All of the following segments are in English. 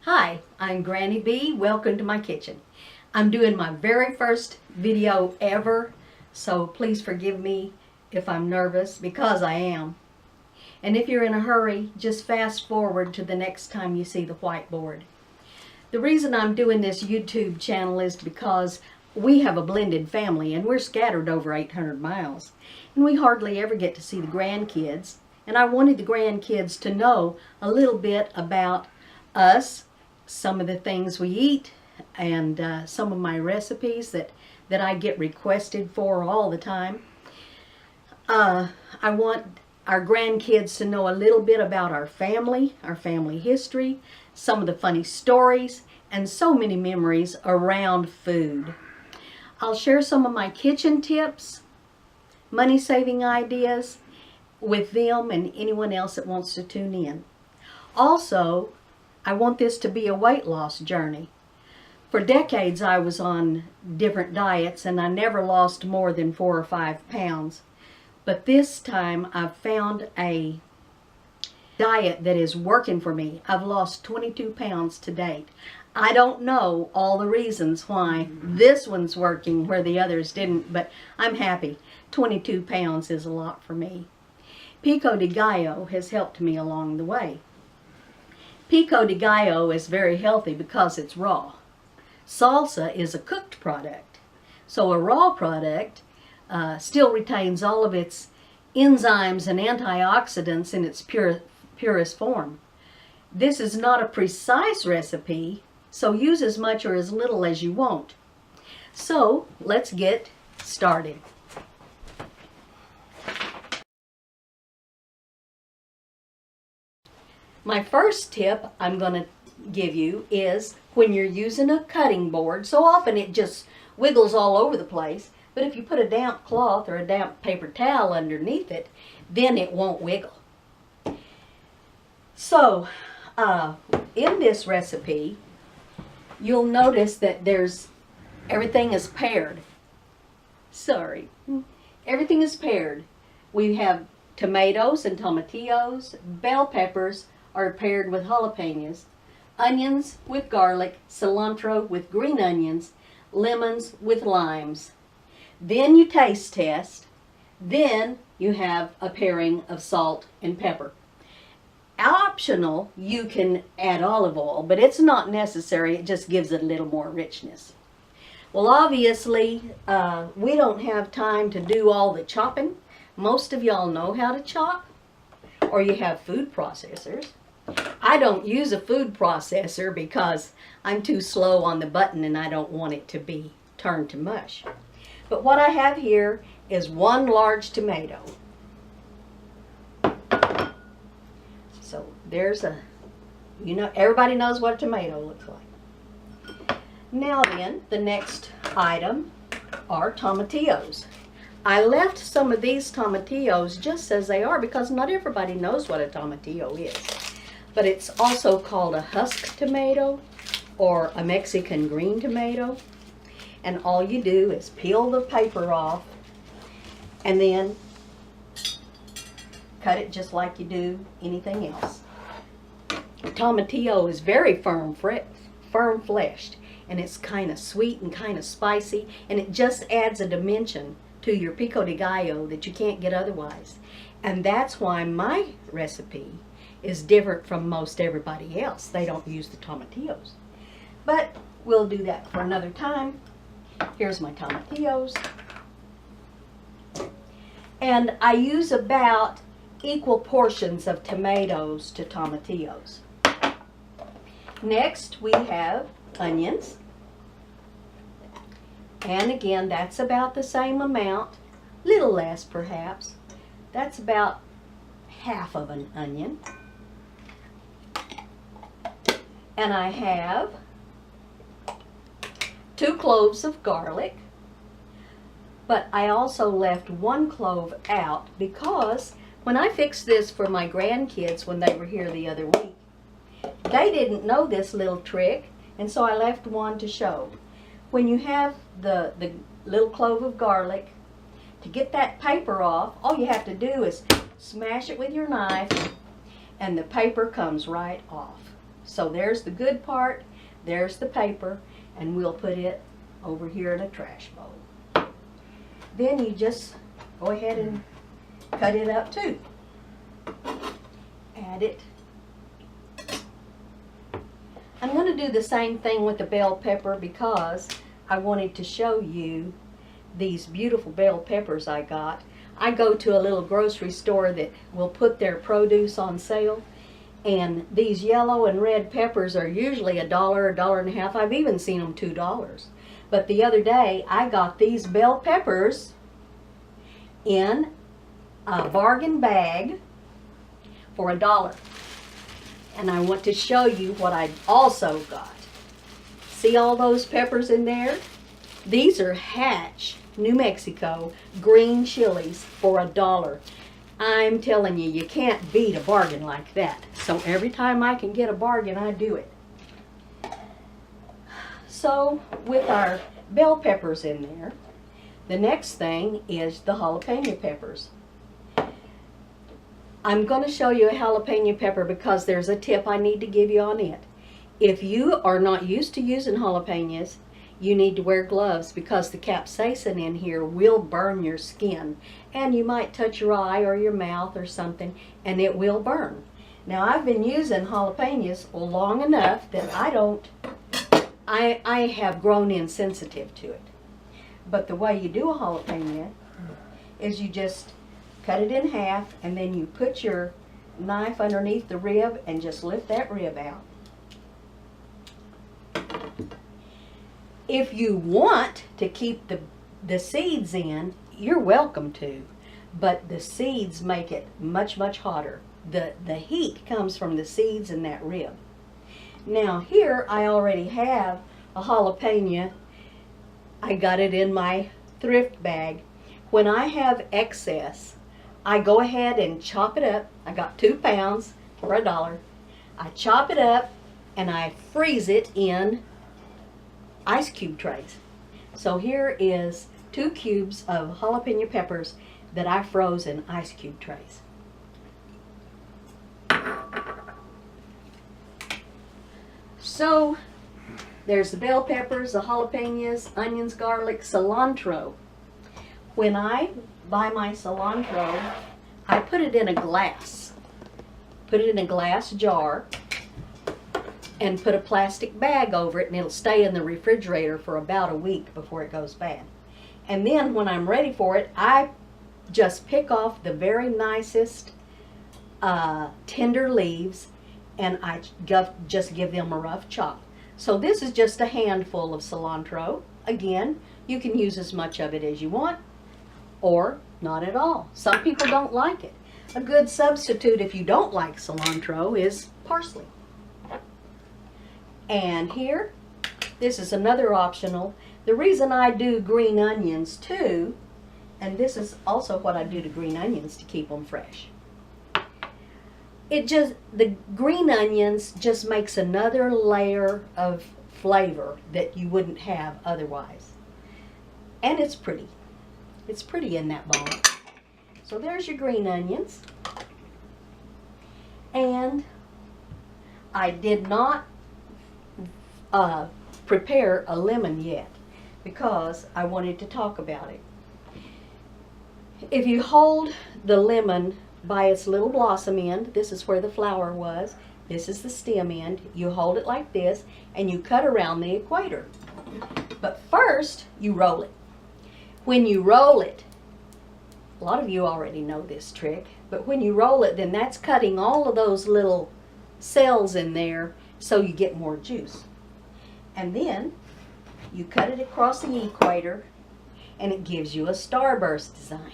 Hi, I'm Granny B. Welcome to my kitchen. I'm doing my very first video ever, so please forgive me if I'm nervous, because I am. And if you're in a hurry, just fast forward to the next time you see the whiteboard. The reason I'm doing this YouTube channel is because we have a blended family and we're scattered over 800 miles. And we hardly ever get to see the grandkids. And I wanted the grandkids to know a little bit about us, some of the things we eat, and some of my recipes that I get requested for all the time. I want our grandkids to know a little bit about our family history, some of the funny stories, and so many memories around food. I'll share some of my kitchen tips, money-saving ideas with them and anyone else that wants to tune in. Also, I want this to be a weight loss journey. For decades I was on different diets and I never lost more than 4 or 5 pounds. But this time I've found a diet that is working for me. I've lost 22 pounds to date. I don't know all the reasons why this one's working where the others didn't, but I'm happy. 22 pounds is a lot for me. Pico de Gallo has helped me along the way. Pico de Gallo is very healthy because it's raw. Salsa is a cooked product. So a raw product still retains all of its enzymes and antioxidants in its purest form. This is not a precise recipe, so use as much or as little as you want. So let's get started. My first tip I'm going to give you is when you're using a cutting board, so often it just wiggles all over the place, but if you put a damp cloth or a damp paper towel underneath it, then it won't wiggle. So, in this recipe, you'll notice that everything is paired. Everything is paired. We have tomatoes and tomatillos, bell peppers are paired with jalapenos, onions with garlic, cilantro with green onions, lemons with limes. Then you taste test. Then you have a pairing of salt and pepper. Optional, you can add olive oil, but it's not necessary. It just gives it a little more richness. Well, obviously, we don't have time to do all the chopping. Most of y'all know how to chop, or you have food processors. I don't use a food processor because I'm too slow on the button and I don't want it to be turned to mush. But what I have here is 1 large tomato. So there's everybody knows what a tomato looks like. Now then, the next item are tomatillos. I left some of these tomatillos just as they are because not everybody knows what a tomatillo is. But it's also called a husk tomato or a Mexican green tomato. And all you do is peel the paper off and then cut it just like you do anything else. The tomatillo is very firm-fleshed, and it's kind of sweet and kind of spicy, and it just adds a dimension to your pico de gallo that you can't get otherwise. And that's why my recipe is different from most everybody else. They don't use the tomatillos. But we'll do that for another time. Here's my tomatillos. And I use about equal portions of tomatoes to tomatillos. Next we have onions. And again, that's about the same amount, little less perhaps. That's about half of an onion. And I have 2 cloves of garlic, but I also left 1 clove out because when I fixed this for my grandkids when they were here the other week, they didn't know this little trick, and so I left 1 to show. When you have the little clove of garlic, to get that paper off, all you have to do is smash it with your knife and the paper comes right off. So there's the good part, there's the paper, and we'll put it over here in a trash bowl. Then you just go ahead and cut it up too. Add it. I'm going to do the same thing with the bell pepper because I wanted to show you these beautiful bell peppers I got. I go to a little grocery store that will put their produce on sale, and these yellow and red peppers are usually $1, $1.50. I've even seen them $2. But the other day I got these bell peppers in a bargain bag for $1. And I want to show you what I also got. See all those peppers in there? These are Hatch, New Mexico, green chilies for $1. I'm telling you, you can't beat a bargain like that. So every time I can get a bargain, I do it. So with our bell peppers in there, the next thing is the jalapeno peppers. I'm going to show you a jalapeno pepper because there's a tip I need to give you on it. If you are not used to using jalapenos, you need to wear gloves because the capsaicin in here will burn your skin. And you might touch your eye or your mouth or something and it will burn. Now I've been using jalapenos long enough that I have grown insensitive to it. But the way you do a jalapeno is you just cut it in half, and then you put your knife underneath the rib and just lift that rib out. If you want to keep the seeds in, you're welcome to, but the seeds make it much, much hotter. The heat comes from the seeds in that rib. Now here I already have a jalapeno. I got it in my thrift bag. When I have excess, I go ahead and chop it up. I got 2 pounds for $1. I chop it up and I freeze it in ice cube trays. So here is 2 cubes of jalapeno peppers that I froze in ice cube trays. So there's the bell peppers, the jalapenos, onions, garlic, cilantro. When I buy my cilantro, I put it in a glass. Put it in a glass jar and put a plastic bag over it, and it'll stay in the refrigerator for about a week before it goes bad. And then when I'm ready for it, I just pick off the very nicest tender leaves and I just give them a rough chop. So this is just a handful of cilantro. Again, you can use as much of it as you want or not at all. Some people don't like it. A good substitute if you don't like cilantro is parsley. And here, this is another optional. The reason I do green onions too, and this is also what I do to green onions to keep them fresh. The green onions just makes another layer of flavor that you wouldn't have otherwise. And it's pretty. It's pretty in that bowl. So there's your green onions. And I did not prepare a lemon yet because I wanted to talk about it. If you hold the lemon by its little blossom end, this is where the flower was, this is the stem end, you hold it like this and you cut around the equator. But first you roll it. When you roll it, a lot of you already know this trick, but when you roll it, then that's cutting all of those little cells in there so you get more juice. And then you cut it across the equator and it gives you a starburst design.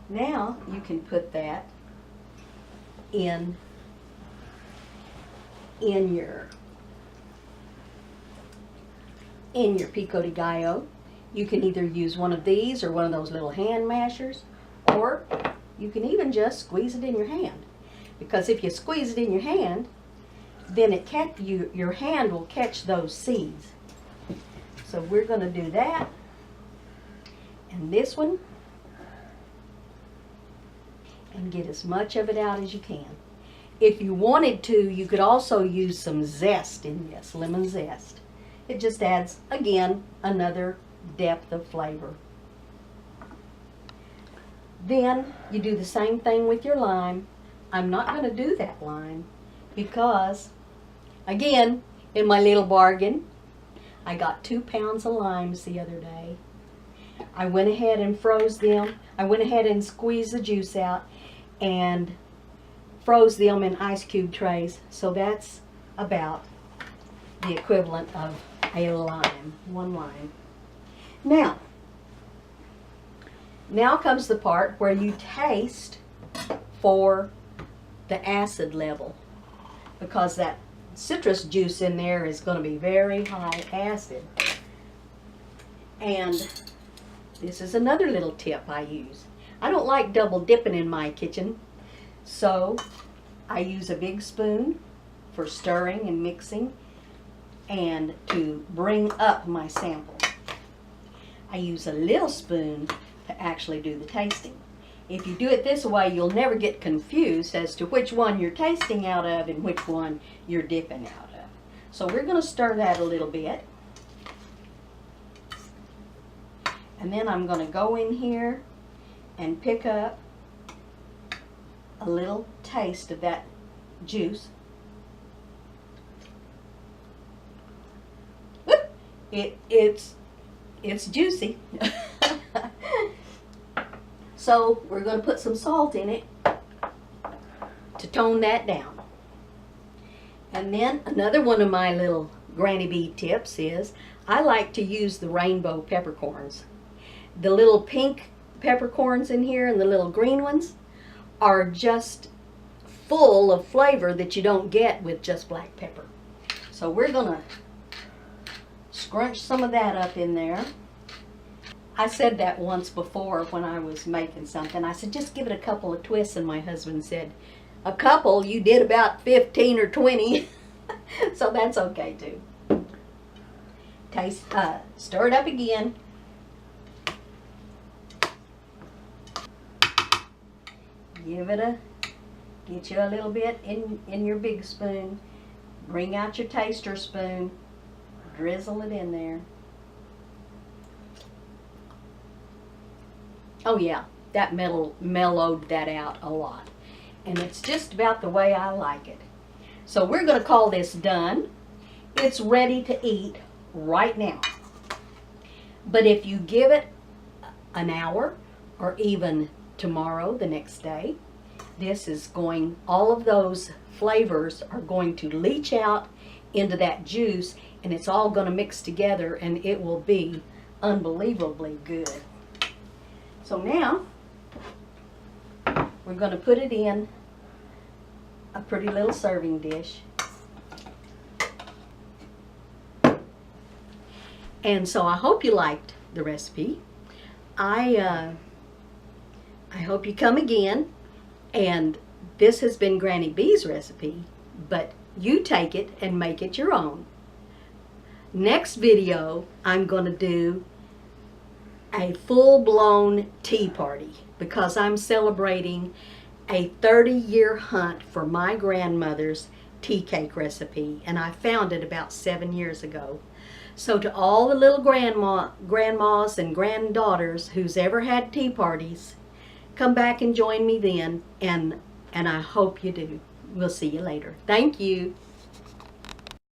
Now you can put that in your Pico de Gallo. You can either use one of these or one of those little hand mashers, or you can even just squeeze it in your hand. Because if you squeeze it in your hand, then your hand will catch those seeds. So we're going to do that. And this one. And get as much of it out as you can. If you wanted to, you could also use some zest in this, lemon zest. It just adds, again, another depth of flavor. Then you do the same thing with your lime. I'm not going to do that lime because, again, in my little bargain, I got 2 pounds of limes the other day. I went ahead and froze them. I went ahead and squeezed the juice out and froze them in ice cube trays. So that's about the equivalent of a lime, 1 lime. Now comes the part where you taste for the acid level, because that citrus juice in there is going to be very high acid. And this is another little tip I use. I don't like double dipping in my kitchen, so I use a big spoon for stirring and mixing and to bring up my sample. I use a little spoon to actually do the tasting. If you do it this way, you'll never get confused as to which one you're tasting out of and which one you're dipping out of. So we're going to stir that a little bit. And then I'm going to go in here and pick up a little taste of that juice. Whoop! It's juicy. So we're going to put some salt in it to tone that down. And then another one of my little Granny Bee tips is I like to use the rainbow peppercorns. The little pink peppercorns in here and the little green ones are just full of flavor that you don't get with just black pepper. So we're going to scrunch some of that up in there. I said that once before when I was making something. I said, just give it a couple of twists, and my husband said, a couple? You did about 15 or 20. So that's okay too. Stir it up again. Get you a little bit in your big spoon. Bring out your taster spoon. Drizzle it in there. Oh yeah, that mellowed that out a lot. And it's just about the way I like it. So we're going to call this done. It's ready to eat right now. But if you give it an hour or even tomorrow, the next day, all of those flavors are going to leach out into that juice, and it's all going to mix together, and it will be unbelievably good. So now, we're going to put it in a pretty little serving dish. And so I hope you liked the recipe. I hope you come again. And this has been Granny Bee's recipe, but you take it and make it your own. Next video, I'm going to do a full-blown tea party because I'm celebrating a 30-year hunt for my grandmother's tea cake recipe, and I found it about 7 years ago. So to all the little grandmas and granddaughters who's ever had tea parties, come back and join me then, and I hope you do. We'll see you later. Thank you.